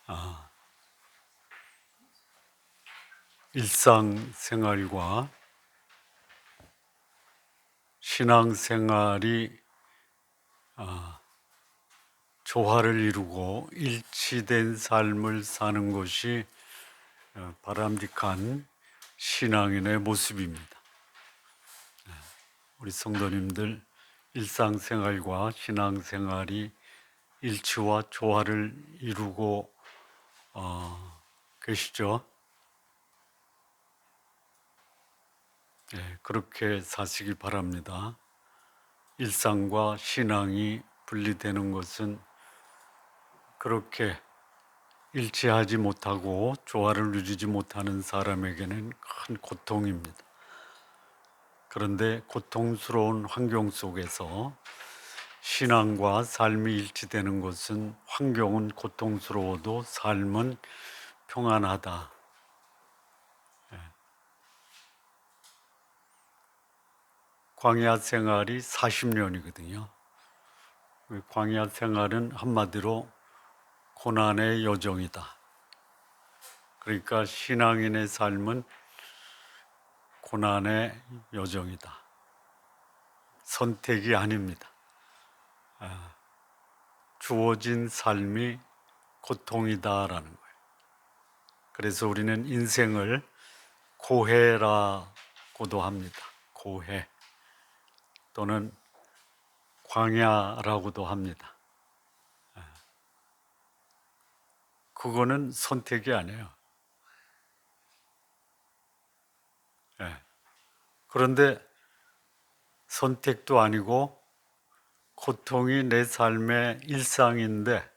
아, 일상생활과 신앙생활이 조화를 이루고 일치된 삶을 사는 것이 바람직한 신앙인의 모습입니다. 우리 성도님들, 일상생활과 신앙생활이 일치와 조화를 이루고 계시죠? 네, 그렇게 사시기 바랍니다. 일상과 신앙이 분리되는 것은 그렇게 일치하지 못하고 조화를 누리지 못하는 사람에게는 큰 고통입니다. 그런데 고통스러운 환경 속에서 신앙과 삶이 일치되는 것은 환경은 고통스러워도 삶은 평안하다. 광야 생활이 40년이거든요. 광야 생활은 한마디로 고난의 여정이다. 그러니까 신앙인의 삶은 고난의 여정이다. 선택이 아닙니다. 주어진 삶이 고통이다라는 거예요. 그래서 우리는 인생을 고해라고도 합니다. 고해 또는 광야라고도 합니다. 그거는 선택이 아니에요. 그런데 선택도 아니고 고통이 내 삶의 일상인데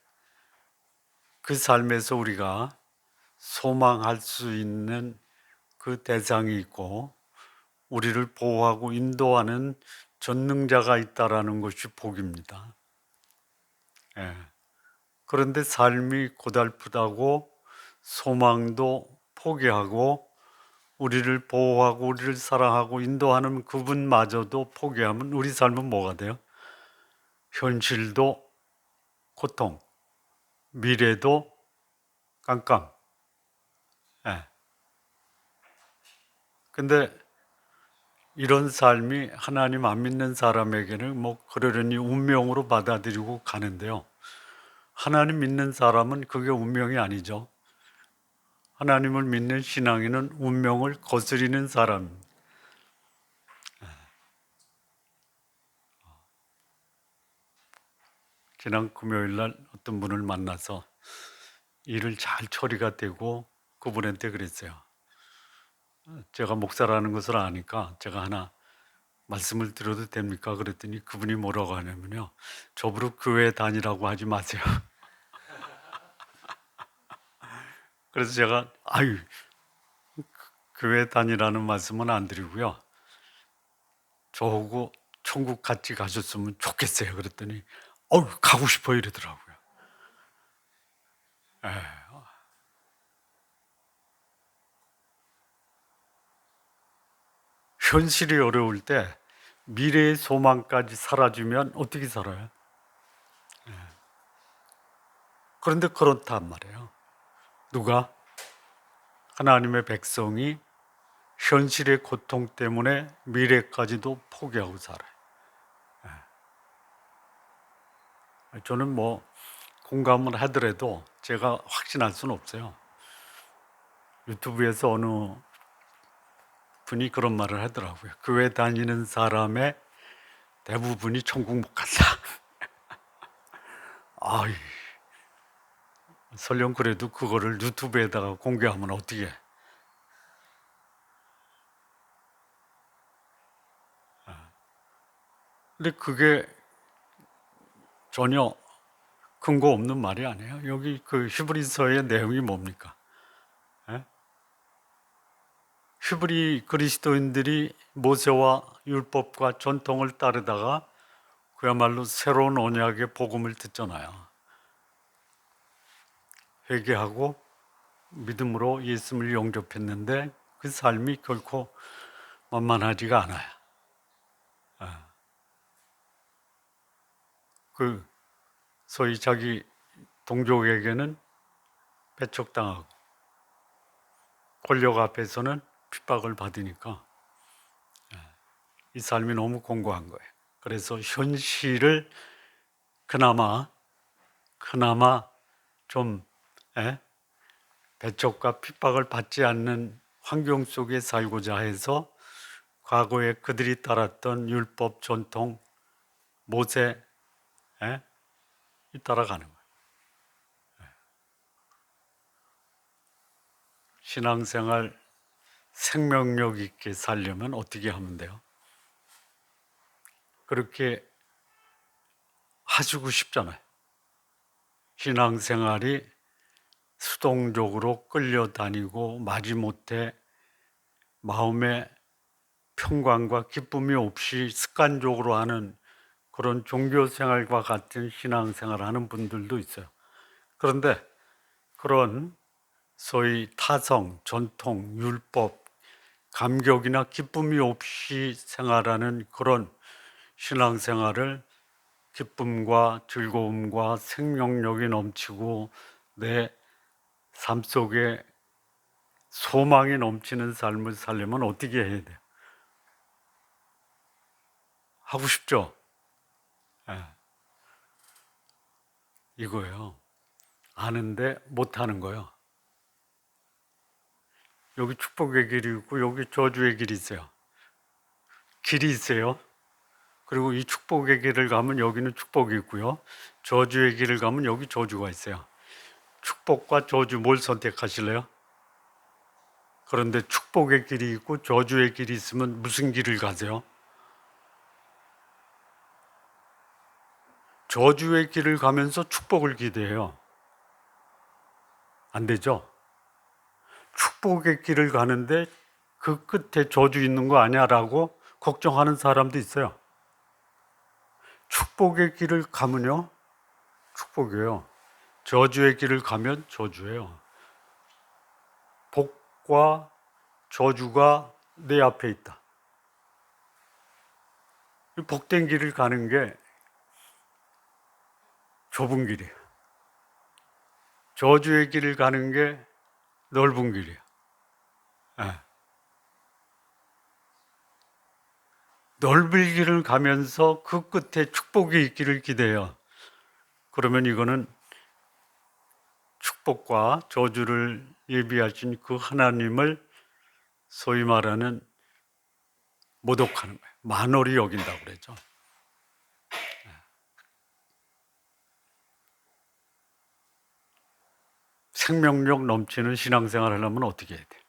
그 삶에서 우리가 소망할 수 있는 그 대상이 있고 우리를 보호하고 인도하는 전능자가 있다라는 것이 복입니다. 그런데 삶이 고달프다고 소망도 포기하고 우리를 보호하고 우리를 사랑하고 인도하는 그분마저도 포기하면 우리 삶은 뭐가 돼요? 현실도 고통, 미래도 깜깜. 근데 이런 삶이 하나님 안 믿는 사람에게는 뭐 그러려니 운명으로 받아들이고 가는데요. 하나님 믿는 사람은 그게 운명이 아니죠. 하나님을 믿는 신앙인은 운명을 거스리는 사람입니다. 지난 금요일 날 어떤 분을 만나서 일을 잘 처리가 되고 그분한테 그랬어요. 제가 목사라는 것을 아니까 제가 하나 말씀을 드려도 됩니까? 그랬더니 그분이 뭐라고 하냐면요. 저보고 교회 다니라고 하지 마세요. 그래서 제가 교회 다니라는 말씀은 안 드리고요. 저하고 천국 같이 가셨으면 좋겠어요. 그랬더니 가고 싶어 이러더라고요. 현실이 어려울 때 미래의 소망까지 사라지면 어떻게 살아요? 그런데 그렇단 말이에요. 누가? 하나님의 백성이 현실의 고통 때문에 미래까지도 포기하고 살아요. 저는 뭐 공감을 하더라도 제가 확신할 수는 없어요. 유튜브에서 어느 분이 그런 말을 하더라고요. 교회 다니는 사람의 대부분이 천국 못 간다. 아이, 설령 그래도 그거를 유튜브에다가 공개하면 어떻게 해? 근데 그게 전혀 근거 없는 말이 아니에요. 여기 그 히브리서의 내용이 뭡니까? 예? 히브리 그리스도인들이 모세와 율법과 전통을 따르다가 그야말로 새로운 언약의 복음을 듣잖아요. 회개하고 믿음으로 예수를 영접했는데 그 삶이 결코 만만하지가 않아요. 그 소위 자기 동족에게는 배척당하고 권력 앞에서는 핍박을 받으니까 이 삶이 너무 공고한 거예요. 그래서 현실을 그나마 좀 배척과 핍박을 받지 않는 환경 속에 살고자 해서 과거에 그들이 따랐던 율법, 전통, 모세 따라가는 거예요. 신앙생활 생명력 있게 살려면 어떻게 하면 돼요? 그렇게 하시고 싶잖아요. 신앙생활이 수동적으로 끌려다니고 마지못해 마음의 평강과 기쁨이 없이 습관적으로 하는 그런 종교생활과 같은 신앙생활을 하는 분들도 있어요. 그런데 그런 소위 타성, 전통, 율법, 감격이나 기쁨이 없이 생활하는 그런 신앙생활을 기쁨과 즐거움과 생명력이 넘치고 내 삶 속에 소망이 넘치는 삶을 살려면 어떻게 해야 돼요? 하고 싶죠? 이거예요. 아는데 못하는 거예요. 여기 축복의 길이 있고 여기 저주의 길이 있어요. 길이 있어요. 그리고 이 축복의 길을 가면 여기는 축복이 있고요. 저주의 길을 가면 여기 저주가 있어요. 축복과 저주 뭘 선택하실래요? 그런데 축복의 길이 있고 저주의 길이 있으면 무슨 길을 가세요? 저주의 길을 가면서 축복을 기대해요. 안 되죠? 축복의 길을 가는데 그 끝에 저주 있는 거 아니야? 라고 걱정하는 사람도 있어요. 축복의 길을 가면요, 축복이에요. 저주의 길을 가면 저주예요. 복과 저주가 내 앞에 있다. 복된 길을 가는 게 좁은 길이에요. 저주의 길을 가는 게 넓은 길이에요. 넓은 길을 가면서 그 끝에 축복이 있기를 기대해요. 그러면 이거는 축복과 저주를 예비하신 그 하나님을 소위 말하는 모독하는 거예요. 만월히 여긴다고 그러죠. 생명력 넘치는 신앙생활 하려면 어떻게 해야 돼요?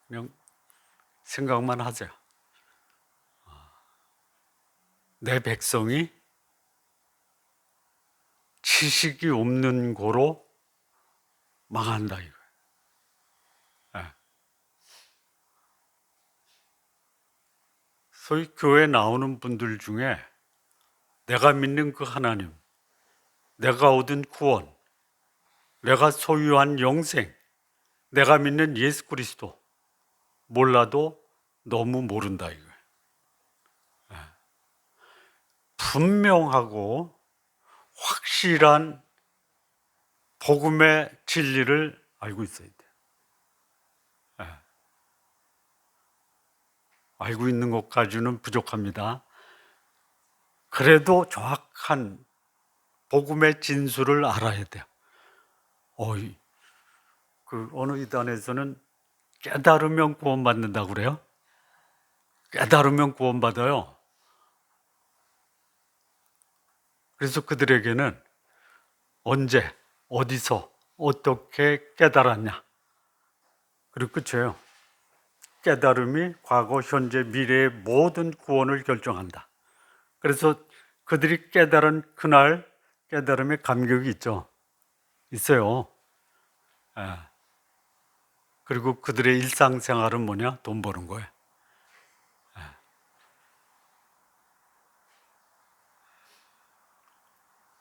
그냥 생각만 하세요. 내 백성이 지식이 없는 고로 망한다 이거예요. 소위 교회 나오는 분들 중에 내가 믿는 그 하나님, 내가 얻은 구원, 내가 소유한 영생, 내가 믿는 예수 그리스도 몰라도 너무 모른다 이거예요. 분명하고 확실한 복음의 진리를 알고 있어야 돼요. 알고 있는 것까지는 부족합니다. 그래도 정확한 복음의 진수를 알아야 돼요. 어느 이단에서는 깨달으면 구원받는다고 그래요? 깨달으면 구원받아요. 그래서 그들에게는 언제, 어디서, 어떻게 깨달았냐? 그리고 끝이에요. 깨달음이 과거, 현재, 미래의 모든 구원을 결정한다. 그래서 그들이 깨달은 그날 깨달음의 감격이 있죠. 있어요. 그리고 그들의 일상생활은 뭐냐? 돈 버는 거예요.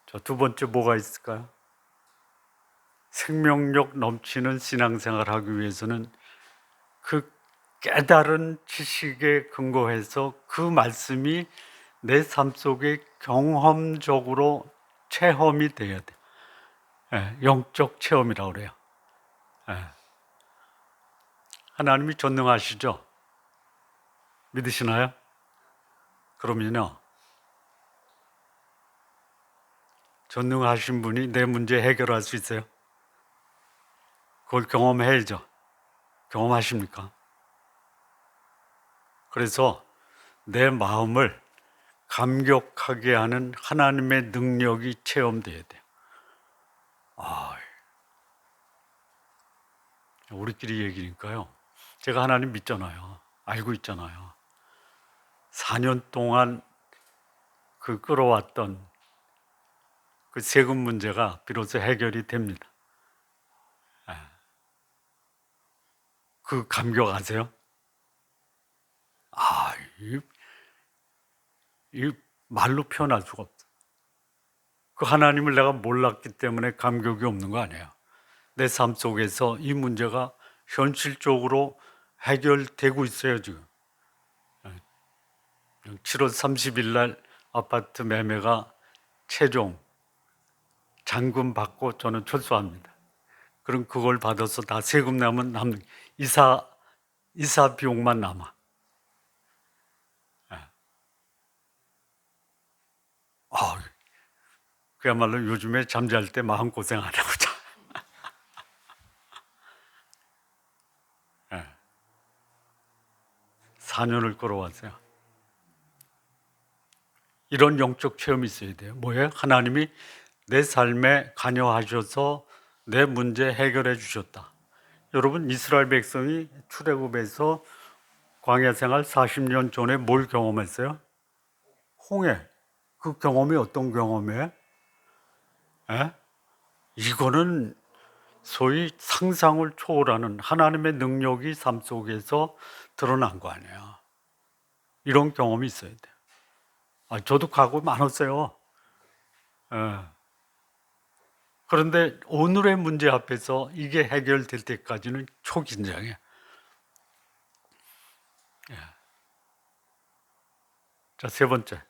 자, 두 번째 뭐가 있을까요? 생명력 넘치는 신앙생활을 하기 위해서는 그 깨달은 지식에 근거해서 그 말씀이 내 삶 속에 경험적으로 체험이 돼야 돼. 영적 체험이라고 그래요. 하나님이 전능하시죠? 믿으시나요? 그러면요, 전능하신 분이 내 문제 해결할 수 있어요? 그걸 경험해야죠. 경험하십니까? 그래서 내 마음을 감격하게 하는 하나님의 능력이 체험돼야 돼요. 우리끼리 얘기니까요. 제가 하나님 믿잖아요. 알고 있잖아요. 4년 동안 그 끌어왔던 그 세금 문제가 비로소 해결이 됩니다. 그 감격 아세요? 이 말로 표현할 수가 없어. 그 하나님을 내가 몰랐기 때문에 감격이 없는 거 아니에요. 내 삶 속에서 이 문제가 현실적으로 해결되고 있어요, 지금. 7월 30일 날 아파트 매매가 최종 잔금 받고 저는 철수합니다. 그럼 그걸 받아서 다 세금 남은 이사 비용만 남아. 그야말로 요즘에 잠잘 때 마음고생 안 하고 자. 4년을 끌어왔어요. 이런 영적 체험이 있어야 돼요. 뭐예요? 하나님이 내 삶에 관여하셔서 내 문제 해결해 주셨다. 여러분, 이스라엘 백성이 출애굽에서 광야 생활 40년 전에 뭘 경험했어요? 홍해. 그 경험이 어떤 경험이에요? 이거는 소위 상상을 초월하는 하나님의 능력이 삶 속에서 드러난 거 아니에요. 이런 경험이 있어야 돼요. 저도 각오 많았어요. 그런데 오늘의 문제 앞에서 이게 해결될 때까지는 초긴장이에요. 자, 세 번째.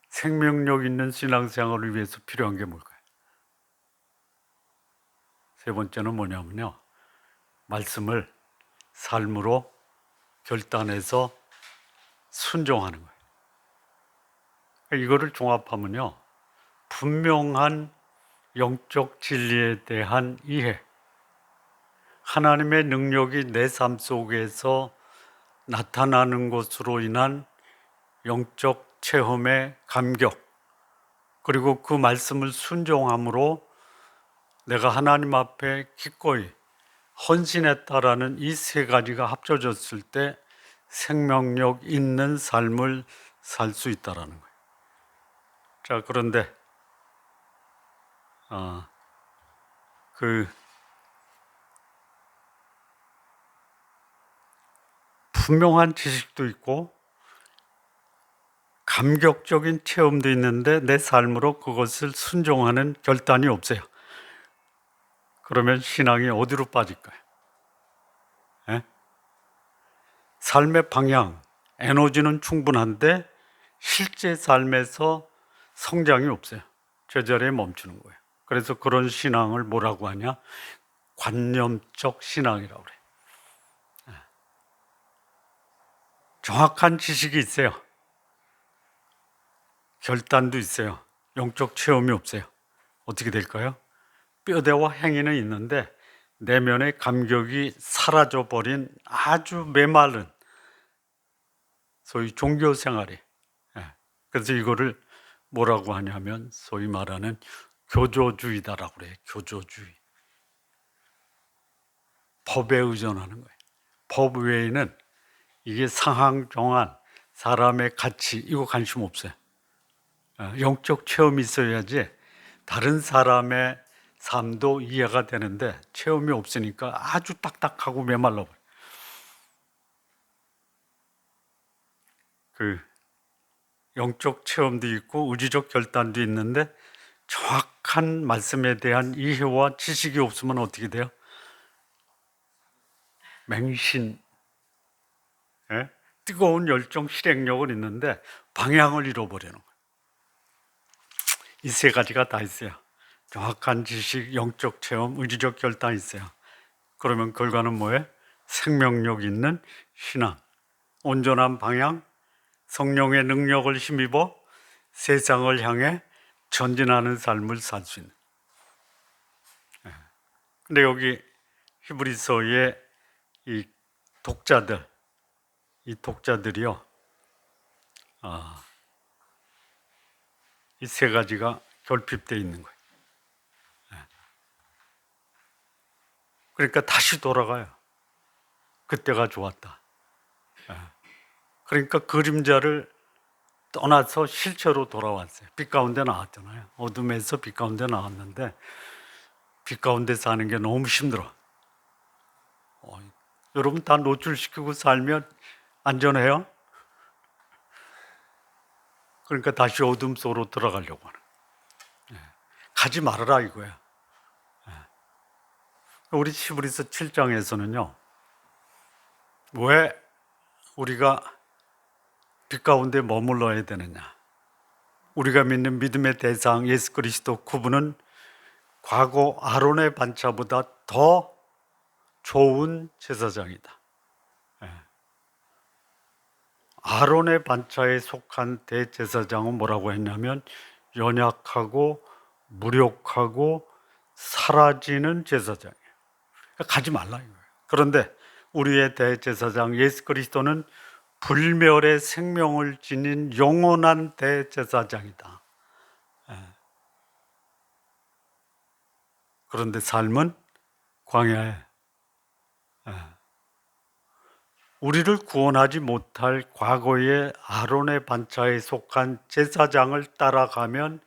생명력 있는 신앙생활을 위해서 필요한 게 뭘까요? 세 번째는 뭐냐면요. 말씀을 삶으로 결단해서 순종하는 거예요. 이거를 종합하면요. 분명한 영적 진리에 대한 이해, 하나님의 능력이 내 삶 속에서 나타나는 것으로 인한 영적 체험의 감격, 그리고 그 말씀을 순종함으로 내가 하나님 앞에 기꺼이 헌신했다라는 이 세 가지가 합쳐졌을 때 생명력 있는 삶을 살 수 있다라는 거예요. 자, 그런데 그 분명한 지식도 있고 감격적인 체험도 있는데 내 삶으로 그것을 순종하는 결단이 없어요. 그러면 신앙이 어디로 빠질까요? 삶의 방향, 에너지는 충분한데 실제 삶에서 성장이 없어요. 제자리에 멈추는 거예요. 그래서 그런 신앙을 뭐라고 하냐? 관념적 신앙이라고 그래요. 정확한 지식이 있어요. 결단도 있어요. 영적 체험이 없어요. 어떻게 될까요? 뼈대와 행위는 있는데 내면의 감격이 사라져버린 아주 메마른 소위 종교 생활이. 그래서 이거를 뭐라고 하냐면 소위 말하는 교조주의다라고 그래요. 교조주의. 법에 의존하는 거예요. 법 외에는 이게 상황 정한 사람의 가치, 이거 관심 없어요. 영적 체험이 있어야지 다른 사람의 삶도 이해가 되는데 체험이 없으니까 아주 딱딱하고 메말라 버려요. 그 영적 체험도 있고 의지적 결단도 있는데 정확한 말씀에 대한 이해와 지식이 없으면 어떻게 돼요? 맹신, 뜨거운 열정, 실행력은 있는데 방향을 잃어버리는 거예요. 이 세 가지가 다 있어요. 정확한 지식, 영적 체험, 의지적 결단이 있어요. 그러면 결과는 뭐예요? 생명력 있는 신앙, 온전한 방향, 성령의 능력을 힘입어 세상을 향해 전진하는 삶을 살 수 있는. 근데 여기 히브리서의 이 독자들, 이 독자들이요, 이 세 가지가 결핍되어 있는 거예요. 그러니까 다시 돌아가요. 그때가 좋았다. 그러니까 그림자를 떠나서 실체로 돌아왔어요. 빛 가운데 나왔잖아요. 어둠에서 빛 가운데 나왔는데 빛 가운데 사는 게 너무 힘들어. 여러분 다 노출시키고 살면 안전해요? 그러니까 다시 어둠 속으로 들어가려고 하는. 가지 말아라 이거야. 우리 히브리서 7장에서는요. 왜 우리가 빛 가운데 머물러야 되느냐? 우리가 믿는 믿음의 대상 예수 그리스도 그분은 과거 아론의 반차보다 더 좋은 제사장이다. 아론의 반차에 속한 대제사장은 뭐라고 했냐면 연약하고 무력하고 사라지는 제사장이에요. 가지 말라 이거예요. 그런데 우리의 대제사장 예수 그리스도는 불멸의 생명을 지닌 영원한 대제사장이다. 그런데 삶은 광야에 우리를 구원하지 못할 과거의 아론의 반차에 속한 제사장을 따라가면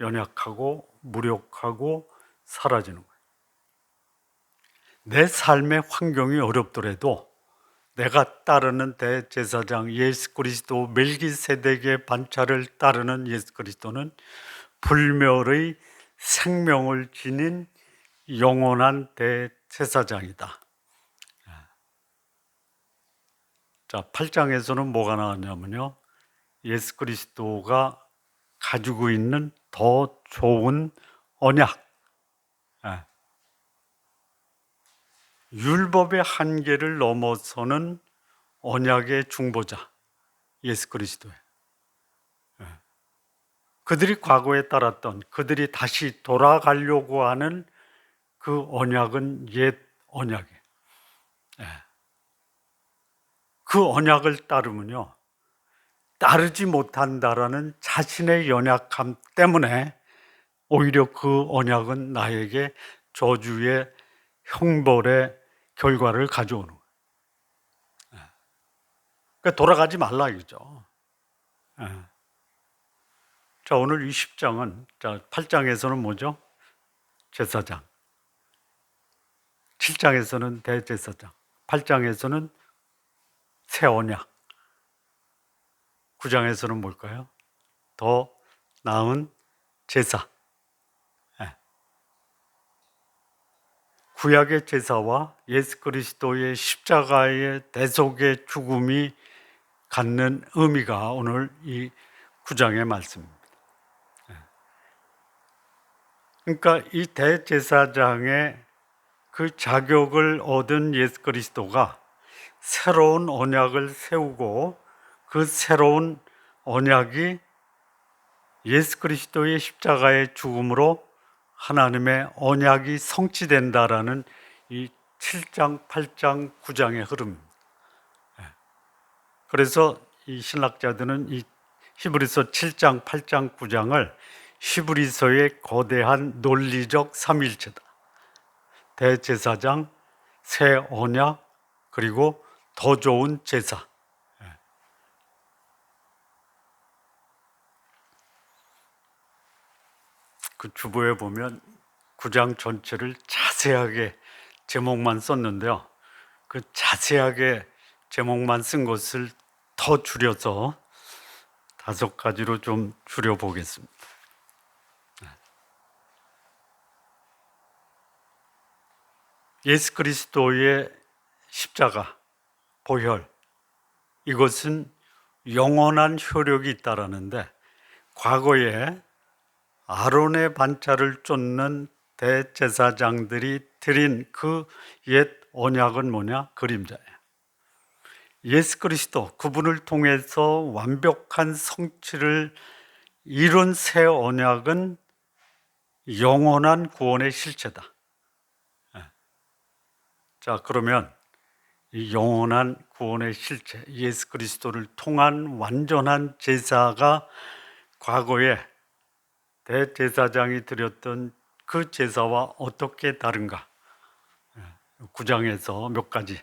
연약하고 무력하고 사라지는 거예요. 내 삶의 환경이 어렵더라도 내가 따르는 대제사장 예수 그리스도 멜기세덱의 반차를 따르는 예수 그리스도는 불멸의 생명을 지닌 영원한 대제사장이다. 자, 8장에서는 뭐가 나왔냐면요. 예수 그리스도가 가지고 있는 더 좋은 언약. 율법의 한계를 넘어서는 언약의 중보자. 예수 그리스도예요. 그들이 과거에 따랐던, 그들이 다시 돌아가려고 하는 그 언약은 옛 언약이에요. 그 언약을 따르면요. 따르지 못한다라는 자신의 연약함 때문에 오히려 그 언약은 나에게 저주의 형벌의 결과를 가져오는 거예요. 그러니까 돌아가지 말라 이거죠. 자, 오늘 이 10장은, 자, 8장에서는 뭐죠? 제사장. 7장에서는 대제사장. 8장에서는 새 언약. 9장에서는 뭘까요? 더 나은 제사. 구약의 제사와 예수 그리스도의 십자가의 대속의 죽음이 갖는 의미가 오늘 이 9장의 말씀입니다. 그러니까 이 대제사장의 그 자격을 얻은 예수 그리스도가 새로운 언약을 세우고 그 새로운 언약이 예수 그리스도의 십자가의 죽음으로 하나님의 언약이 성취된다라는 이 7장, 8장, 9장의 흐름입니다. 그래서 이 신학자들은 이 히브리서 7장, 8장, 9장을 히브리서의 거대한 논리적 삼일체다. 대제사장, 새 언약, 그리고 더 좋은 제사. 그 주보에 보면 9장 전체를 자세하게 제목만 썼는데요. 그 자세하게 제목만 쓴 것을 더 줄여서 5가지로 좀 줄여보겠습니다. 예수 그리스도의 십자가, 보혈, 이것은 영원한 효력이 있다라는데 과거에 아론의 반차를 쫓는 대제사장들이 드린 그 옛 언약은 뭐냐? 그림자예요. 예수 그리스도 그분을 통해서 완벽한 성취를 이룬 새 언약은 영원한 구원의 실체다. 자, 그러면 이 영원한 구원의 실체, 예수 그리스도를 통한 완전한 제사가 과거에 대제사장이 드렸던 그 제사와 어떻게 다른가? 9장에서 몇 가지,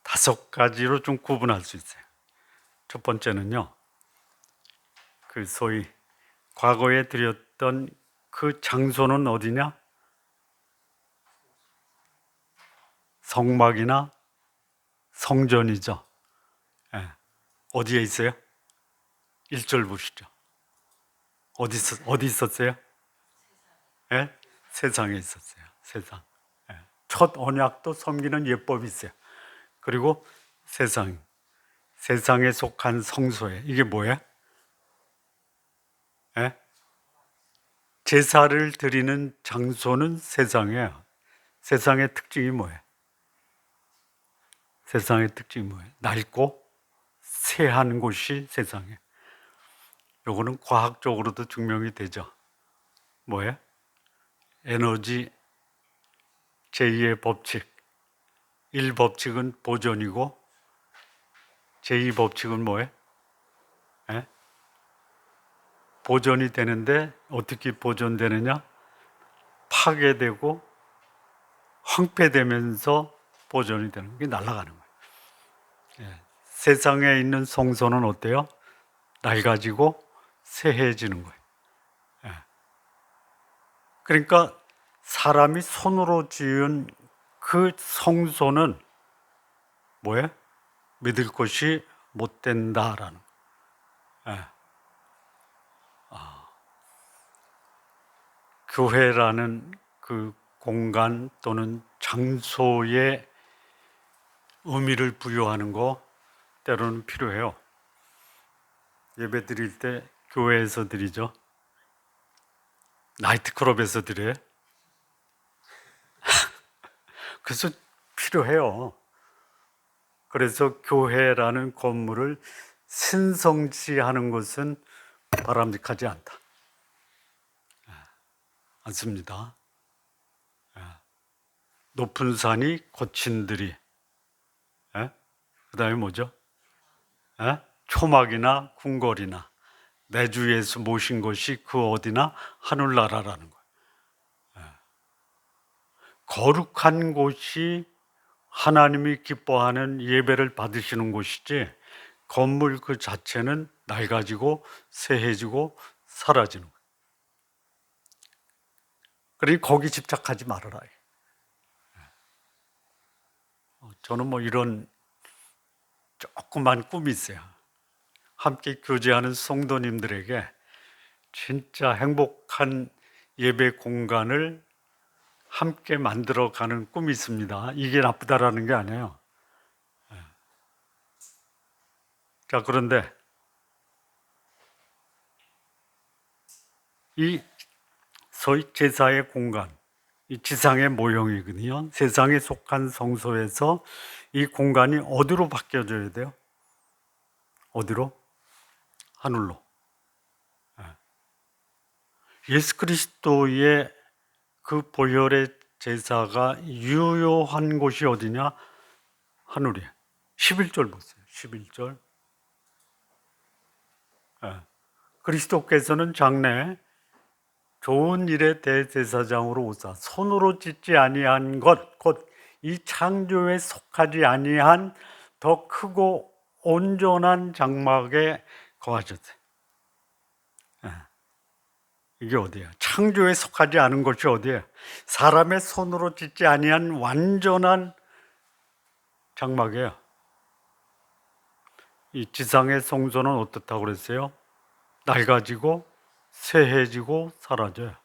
5가지로 좀 구분할 수 있어요. 첫 번째는요, 그 소위 과거에 드렸던 그 장소는 어디냐? 성막이나 성전이죠. 어디에 있어요? 1절 보시죠. 어디 있었어요? 세상에 있었어요. 세상. 첫 언약도 섬기는 예법이 있어요. 그리고 세상에 속한 성소에, 이게 뭐예요? 제사를 드리는 장소는 세상이에요. 세상의 특징이 뭐예요? 세상의 특징이 뭐예요? 낡고 쇠한 곳이 세상이에요. 요거는 과학적으로도 증명이 되죠. 뭐예요? 에너지 제2의 법칙. 1법칙은 보존이고 제2법칙은 뭐예요? 보존이 되는데 어떻게 보존되느냐? 파괴되고 황폐되면서 보존이 되는 게 날아가는 거예요. 세상에 있는 성소는 어때요? 낡아지고 쇠해지는 거예요. 그러니까 사람이 손으로 지은 그 성소는 뭐예요? 믿을 것이 못 된다라는 거예요. 교회라는 그 공간 또는 장소에 의미를 부여하는 거 때로는 필요해요. 예배 드릴 때 교회에서 드리죠. 나이트클럽에서 드려요. 그래서 필요해요. 그래서 교회라는 건물을 신성시하는 것은 바람직하지 않다. 않습니다. 높은 산이 거친 들이, 그 다음에 뭐죠? 초막이나 궁궐이나 내 주 예수 모신 것이 그 어디나 하늘나라라는 거예요. 거룩한 곳이 하나님이 기뻐하는 예배를 받으시는 곳이지 건물 그 자체는 낡아지고 쇠해지고 사라지는 거예요. 그러니 거기 집착하지 말아라. 저는 뭐 이런 조그만 꿈이 있어요. 함께 교제하는 성도님들에게 진짜 행복한 예배 공간을 함께 만들어가는 꿈이 있습니다. 이게 나쁘다라는 게 아니에요. 자, 그런데 이 소위 제사의 공간, 이 지상의 모형이거든요. 세상에 속한 성소에서 이 공간이 어디로 바뀌어져야 돼요? 어디로? 하늘로. 예수 그리스도의 그 보혈의 제사가 유효한 곳이 어디냐? 하늘이에요. 11절 보세요. 11절. 그리스도께서는 장래 좋은 일의 대제사장으로 오사 손으로 짓지 아니한 것, 곧 이 창조에 속하지 아니한 더 크고 온전한 장막에 거하셨어요. 이게 어디야? 창조에 속하지 않은 것이 어디야? 사람의 손으로 짓지 아니한 완전한 장막이에요. 이 지상의 성소는 어떻다고 그랬어요? 낡아지고 쇠해지고 사라져요.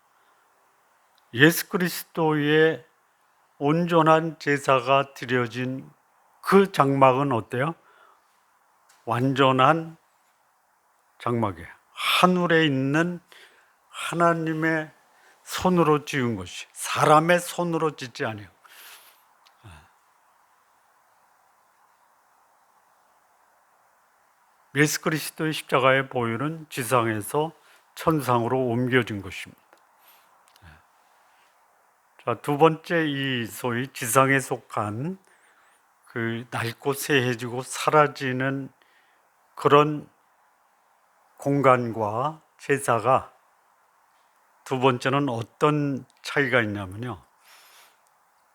예수 그리스도의 온전한 제사가 드려진 그 장막은 어때요? 완전한 장막이에요. 하늘에 있는 하나님의 손으로 지은 것이 사람의 손으로 짓지 아니요. 예수 그리스도의 십자가의 보혈은 지상에서 천상으로 옮겨진 것입니다. 자, 두 번째, 이 소위 지상에 속한 그 낡고 쇠해지고 사라지는 그런 공간과 제사가, 두 번째는 어떤 차이가 있냐면요,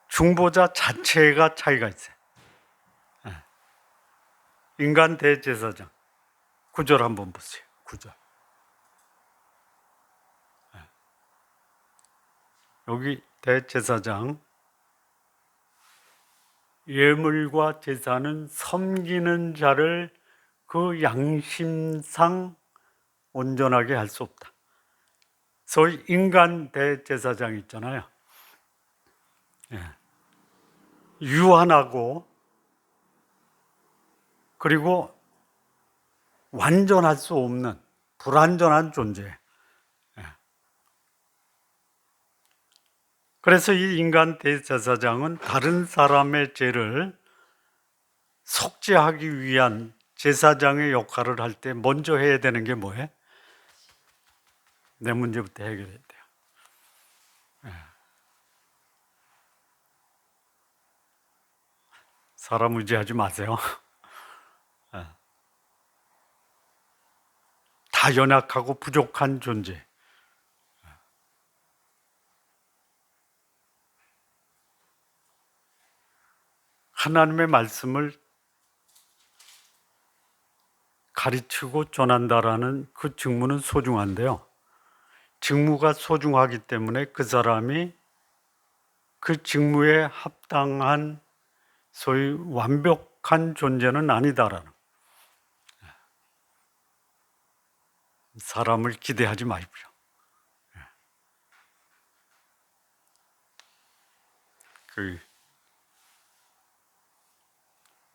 중보자 자체가 차이가 있어요. 인간 대제사장 9절 한번 보세요. 9절. 여기 대제사장, 예물과 제사는 섬기는 자를 그 양심상 온전하게 할 수 없다. 소위 인간 대제사장 있잖아요. 유한하고 그리고 완전할 수 없는 불완전한 존재. 그래서 이 인간 대제사장은 다른 사람의 죄를 속죄하기 위한 제사장의 역할을 할 때 먼저 해야 되는 게 뭐예요? 내 문제부터 해결해야 돼요. 사람 의지하지 마세요. 다 연약하고 부족한 존재. 하나님의 말씀을 가르치고 전한다라는 그 직무는 소중한데요. 직무가 소중하기 때문에 그 사람이 그 직무에 합당한 소위 완벽한 존재는 아니다라는, 사람을 기대하지 마십시오.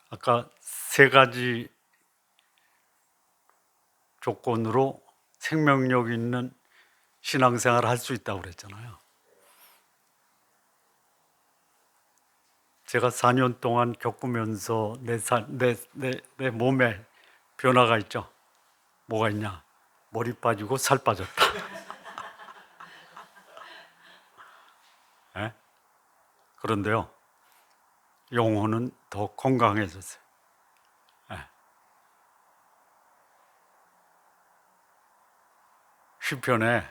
아까 세 가지 조건으로 생명력 있는 신앙생활을 할 수 있다고 그랬잖아요. 제가 4년 동안 겪으면서 내 몸에 변화가 있죠. 뭐가 있냐? 머리 빠지고 살 빠졌다. 네? 그런데요, 영혼은 더 건강해졌어요. 네. 시편에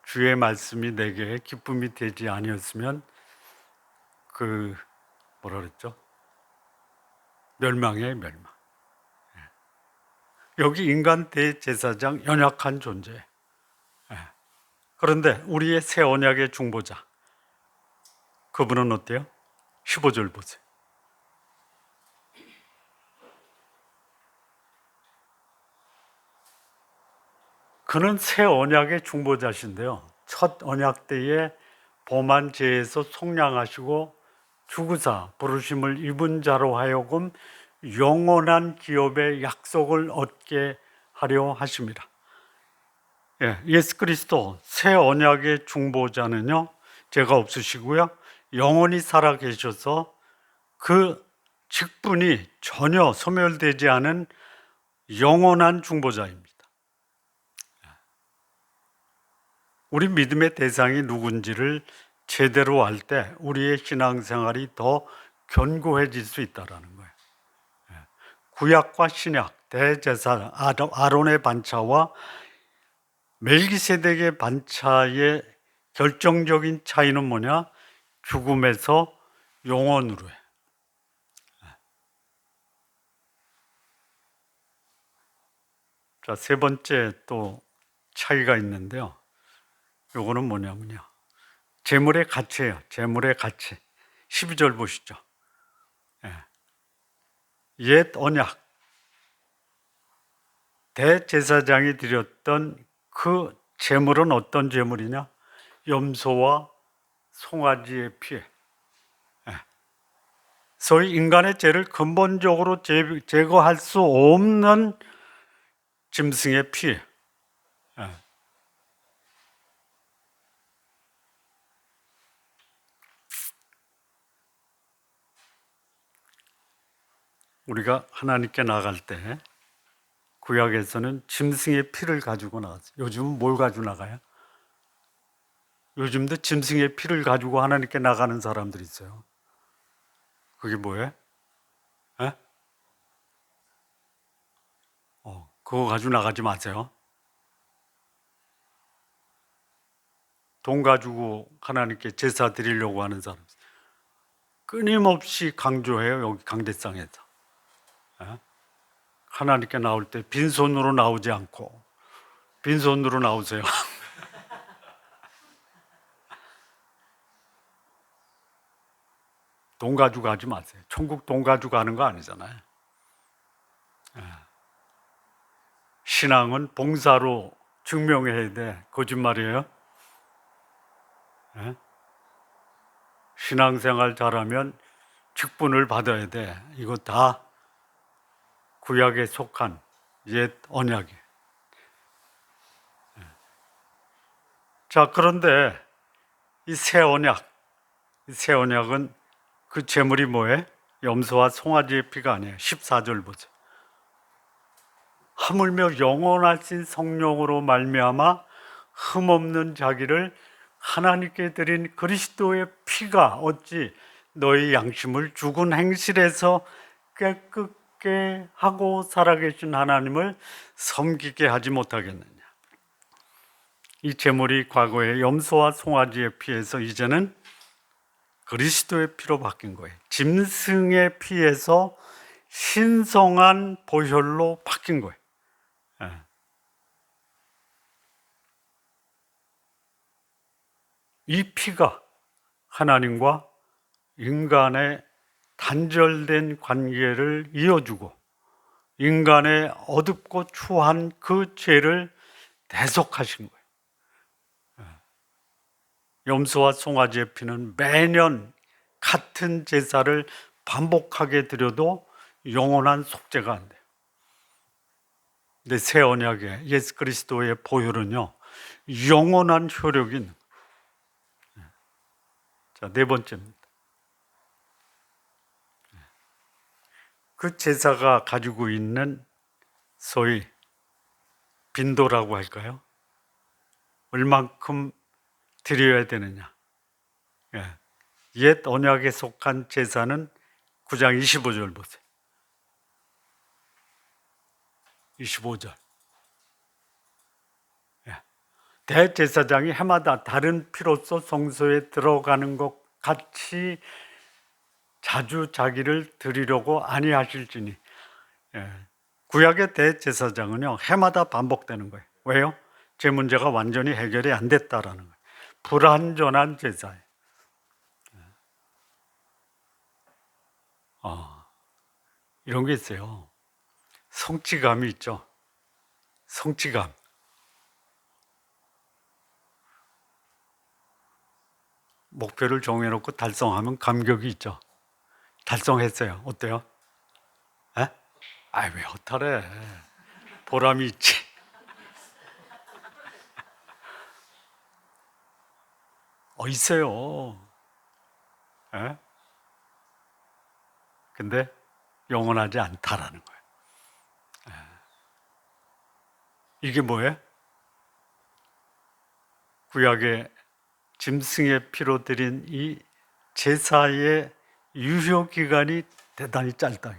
주의 말씀이 내게 기쁨이 되지 아니었으면 그 뭐라 그랬죠? 멸망의 멸망. 여기 인간 대제사장, 연약한 존재. 그런데 우리의 새 언약의 중보자, 그분은 어때요? 15절 보세요. 그는 새 언약의 중보자신데요, 첫 언약 때에 범한 죄에서 속량하시고 주구사 부르심을 입은 자로 하여금 영원한 기업의 약속을 얻게 하려 하십니다. 예수 그리스도 새 언약의 중보자는요, 죄가 없으시고요, 영원히 살아 계셔서 그 직분이 전혀 소멸되지 않은 영원한 중보자입니다. 우리 믿음의 대상이 누군지를 제대로 알 때 우리의 신앙생활이 더 견고해질 수 있다는 거예요. 구약과 신약, 대제사 아론의 반차와 멜기세덱의 반차의 결정적인 차이는 뭐냐? 죽음에서 영원으로 해. 자, 세 번째 또 차이가 있는데요, 요거는 뭐냐면요, 재물의 가치예요. 재물의 가치. 12절 보시죠. 옛 언약, 대제사장이 드렸던 그 재물은 어떤 재물이냐? 염소와 송아지의 피. 소위 인간의 죄를 근본적으로 제거할 수 없는 짐승의 피. 우리가 하나님께 나갈 때 구약에서는 짐승의 피를 가지고 나갔어요. 요즘은 뭘 가지고 나가요? 요즘도 짐승의 피를 가지고 하나님께 나가는 사람들이 있어요. 그게 뭐예요? 에? 그거 가지고 나가지 마세요. 돈 가지고 하나님께 제사 드리려고 하는 사람 끊임없이 강조해요. 여기 강대상에서. 에? 하나님께 나올 때 빈손으로 나오지 않고 빈손으로 나오세요. 돈 가지고 가지 마세요. 천국 돈 가지고 가는 거 아니잖아요. 신앙은 봉사로 증명해야 돼. 거짓말이에요. 예? 신앙생활 잘하면 직분을 받아야 돼. 이거 다 구약에 속한 옛 언약이에요. 자, 그런데 이 새 언약은 그 제물이 뭐예요? 염소와 송아지의 피가 아니에요. 14절 보세요. 하물며 영원하신 성령으로 말미암아 흠없는 자기를 하나님께 드린 그리스도의 피가 어찌 너희 양심을 죽은 행실에서 깨끗게 하고 살아계신 하나님을 섬기게 하지 못하겠느냐. 이 제물이 과거의 염소와 송아지의 피에서 이제는 그리스도의 피로 바뀐 거예요. 짐승의 피에서 신성한 보혈로 바뀐 거예요. 이 피가 하나님과 인간의 단절된 관계를 이어주고 인간의 어둡고 추한 그 죄를 대속하신 거예요. 염소와 송아지의 피는 매년 같은 제사를 반복하게 드려도 영원한 속죄가 안 돼요. 근데 새 언약의 예수 그리스도의 보혈은요, 영원한 효력이 있는 거예요. 자, 네 번째입니다. 그 제사가 가지고 있는 소위 빈도라고 할까요? 얼만큼 드려야 되느냐. 옛 언약에 속한 제사는 9장 25절 보세요. 25절. 대제사장이 해마다 다른 피로서 성소에 들어가는 것 같이 자주 자기를 드리려고 아니하실지니. 구약의 대제사장은요, 해마다 반복되는 거예요. 왜요? 제 문제가 완전히 해결이 안 됐다라는 거예요. 불완전한 제사예요. 이런 게 있어요. 성취감이 있죠. 성취감. 목표를 정해놓고 달성하면 감격이 있죠. 달성했어요. 어때요? 에? 왜 허탈해. 보람이 있지. 있어요. 에? 근데 영원하지 않다라는 거예요. 이게 뭐예요? 구약의 짐승의 피로 드린 이 제사의 유효 기간이 대단히 짧다.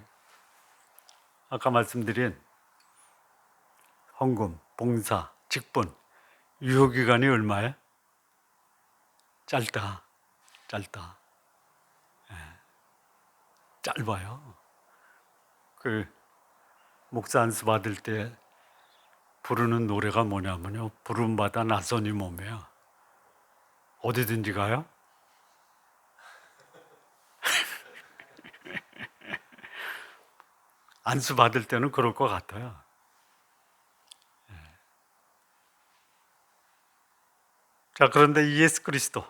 아까 말씀드린 헌금, 봉사, 직분 유효 기간이 얼마예요? 짧다. 짧아요. 그 목사 안수 받을 때 부르는 노래가 뭐냐면요, 부름받아 나선이 몸이에요. 어디든지 가요? 안수 받을 때는 그럴 것 같아요. 자, 그런데 예수 그리스도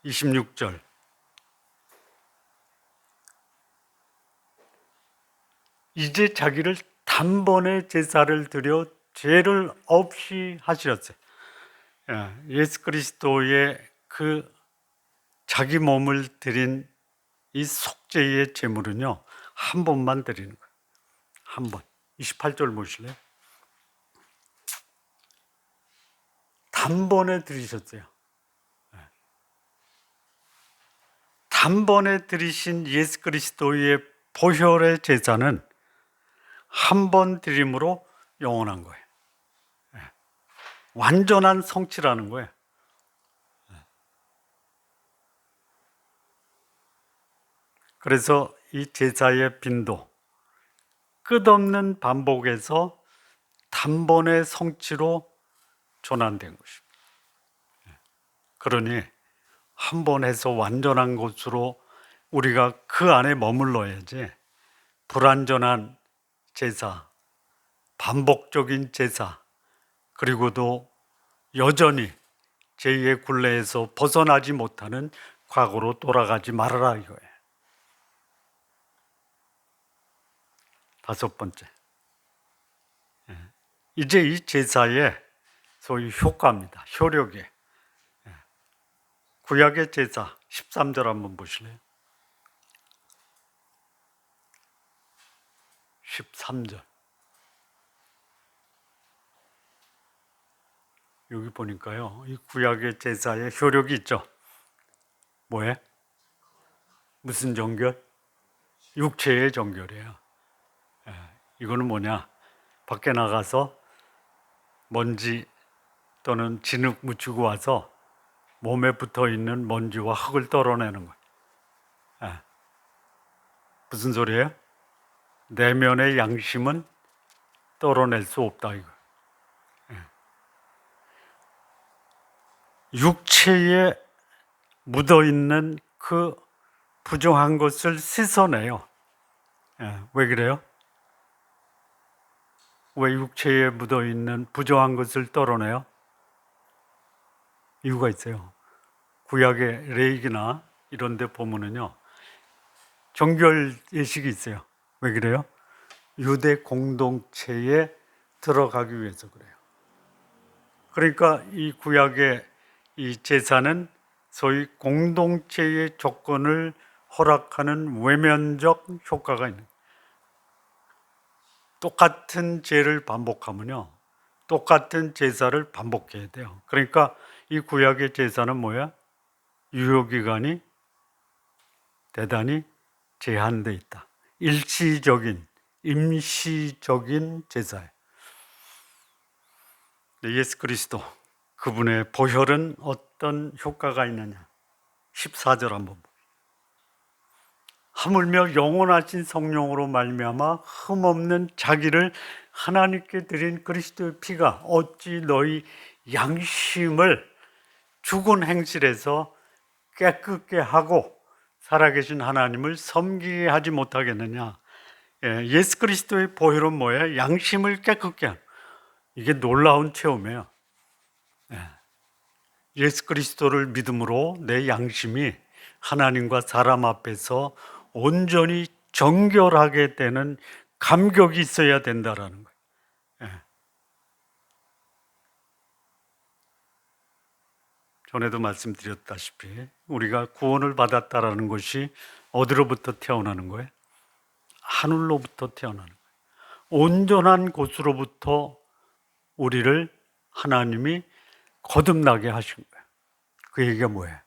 26절 이제 자기를 단번에 제사를 드려 죄를 없이 하셨어요. 예수 그리스도의 그 자기 몸을 드린 이 속죄의 제물은요, 한 번만 드리는 거예요. 한 번. 28절 보실래요? 단번에 드리셨어요. 단번에 드리신 예수 그리스도의 보혈의 제사는 한 번 드림으로 영원한 거예요. 완전한 성취라는 거예요. 그래서 이 제사의 빈도, 끝없는 반복에서 단번의 성취로 전환된 것입니다. 그러니 한 번 해서 완전한 것으로 우리가 그 안에 머물러야지 불완전한 제사, 반복적인 제사, 그리고도 여전히 제2의 굴레에서 벗어나지 못하는 과거로 돌아가지 말아라 이거예요. 다섯 번째, 이제 이 제사의 소위 효과입니다. 효력이. 구약의 제사 13절 한번 보실래요? 13절. 여기 보니까요, 이 구약의 제사의 효력이 있죠. 뭐예요? 무슨 정결? 육체의 정결이에요. 이거는 뭐냐? 밖에 나가서 먼지 또는 진흙 묻히고 와서 몸에 붙어 있는 먼지와 흙을 떨어내는 거예요. 무슨 소리예요? 내면의 양심은 떨어낼 수 없다 이거. 육체에 묻어 있는 그 부정한 것을 씻어내요. 왜 그래요? 왜 육체에 묻어 있는 부정한 것을 떨어내요? 이유가 있어요. 구약의 레위기나 이런 데 보면은요, 정결 예식이 있어요. 왜 그래요? 유대 공동체에 들어가기 위해서 그래요. 그러니까 이 구약의 이 제사는 소위 공동체의 조건을 허락하는 외면적 효과가 있는 거예요. 똑같은 죄를 반복하면요, 똑같은 제사를 반복해야 돼요. 그러니까 이 구약의 제사는 뭐야? 유효기간이 대단히 제한되어 있다. 일시적인, 임시적인 제사예요. 예수 그리스도 그분의 보혈은 어떤 효과가 있느냐? 14절 한번 보세요. 하물며 영원하신 성령으로 말미암아 흠없는 자기를 하나님께 드린 그리스도의 피가 어찌 너희 양심을 죽은 행실에서 깨끗게 하고 살아계신 하나님을 섬기게 하지 못하겠느냐? 예수 그리스도의 보혈은 뭐예요? 양심을 깨끗게 하는. 이게 놀라운 체험이에요. 예수 그리스도를 믿음으로 내 양심이 하나님과 사람 앞에서 온전히 정결하게 되는 감격이 있어야 된다라는 거예요. 전에도 말씀드렸다시피 우리가 구원을 받았다라는 것이 어디로부터 태어나는 거예요? 하늘로부터 태어나는 거예요. 온전한 곳으로부터 우리를 하나님이 거듭나게 하신 거예요. 그 얘기가 뭐예요?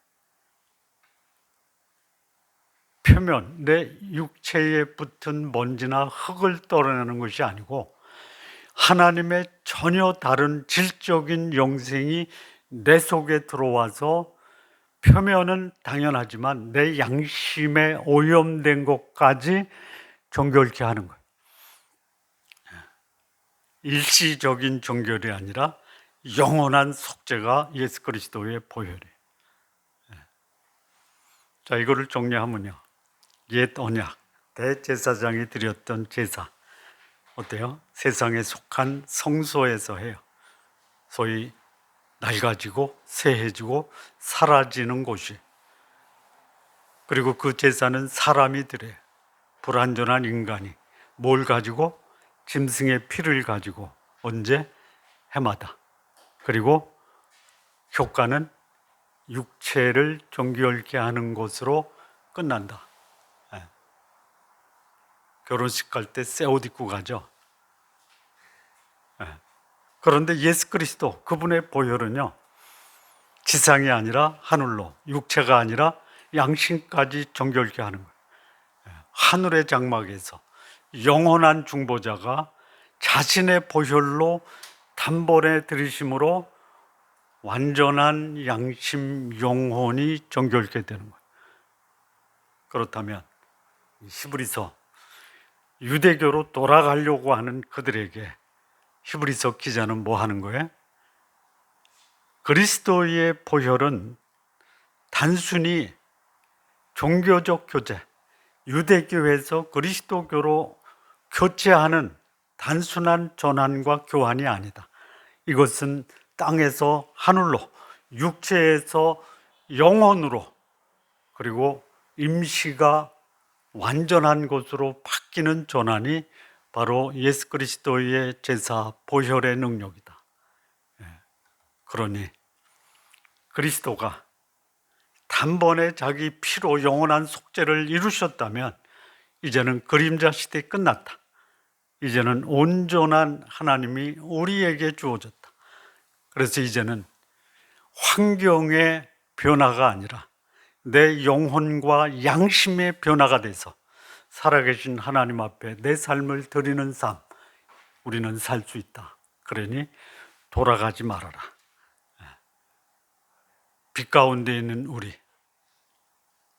표면, 내 육체에 붙은 먼지나 흙을 떨어내는 것이 아니고 하나님의 전혀 다른 질적인 영생이 내 속에 들어와서 표면은 당연하지만 내 양심에 오염된 것까지 정결케 하는 거예요. 일시적인 정결이 아니라 영원한 속죄가 예수 그리스도의 보혈이에요. 자, 이거를 정리하면요, 옛 언약 대제사장이 드렸던 제사 어때요? 세상에 속한 성소에서 해요. 소위 낡아지고 쇠해지고 사라지는 곳이. 그리고 그 제사는 사람이 드려요. 불완전한 인간이 뭘 가지고? 짐승의 피를 가지고. 언제? 해마다. 그리고 효과는 육체를 정결케 하는 것으로 끝난다. 결혼식 갈 때 새 옷 입고 가죠. 그런데 예수 그리스도 그분의 보혈은요, 지상이 아니라 하늘로, 육체가 아니라 양심까지 정결케 하는 거예요. 하늘의 장막에서 영원한 중보자가 자신의 보혈로 단번에 들이심으로 완전한 양심, 영혼이 정결케 되는 거예요. 그렇다면 히브리서, 유대교로 돌아가려고 하는 그들에게 히브리서 기자는 뭐 하는 거예요? 그리스도의 보혈은 단순히 종교적 교제, 유대교에서 그리스도교로 교체하는 단순한 전환과 교환이 아니다. 이것은 땅에서 하늘로, 육체에서 영혼으로, 그리고 임시가 완전한 것으로 바뀌는 전환이 바로 예수 그리스도의 제사 보혈의 능력이다. 그러니 그리스도가 단번에 자기 피로 영원한 속죄를 이루셨다면 이제는 그림자 시대 끝났다. 이제는 온전한 하나님이 우리에게 주어졌다. 그래서 이제는 환경의 변화가 아니라 내 영혼과 양심의 변화가 돼서 살아계신 하나님 앞에 내 삶을 드리는 삶, 우리는 살 수 있다. 그러니 돌아가지 말아라. 빛 가운데 있는 우리,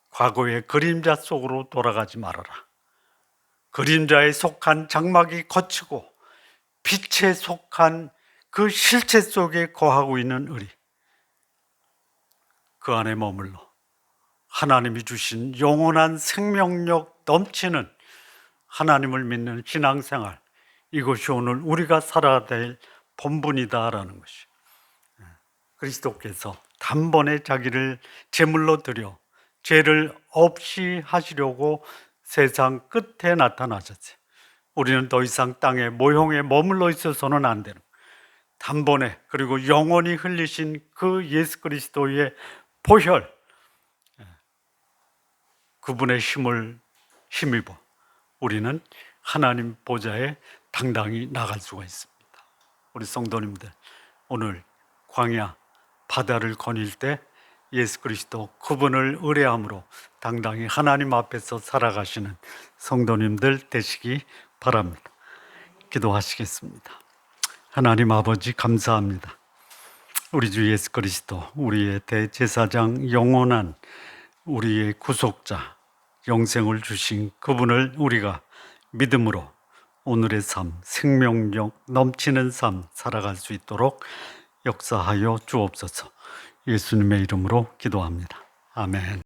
과거의 그림자 속으로 돌아가지 말아라. 그림자에 속한 장막이 거치고 빛에 속한 그 실체 속에 거하고 있는 우리, 그 안에 머물러 하나님이 주신 영원한 생명력 넘치는 하나님을 믿는 신앙생활, 이것이 오늘 우리가 살아야 될 본분이다라는 것이, 그리스도께서 단번에 자기를 제물로 드려 죄를 없이 하시려고 세상 끝에 나타나셨어요. 우리는 더 이상 땅의 모형에 머물러 있어서는 안 되는, 단번에 그리고 영원히 흘리신 그 예수 그리스도의 보혈, 그분의 힘을 힘입어 우리는 하나님 보좌에 당당히 나갈 수가 있습니다. 우리 성도님들, 오늘 광야 바다를 거닐 때 예수 그리스도 그분을 의뢰함으로 당당히 하나님 앞에서 살아가시는 성도님들 되시기 바랍니다. 기도하시겠습니다. 하나님 아버지, 감사합니다. 우리 주 예수 그리스도, 우리의 대제사장, 영원한 우리의 구속자, 영생을 주신 그분을 우리가 믿음으로 오늘의 삶, 생명력 넘치는 삶 살아갈 수 있도록 역사하여 주옵소서. 예수님의 이름으로 기도합니다. 아멘.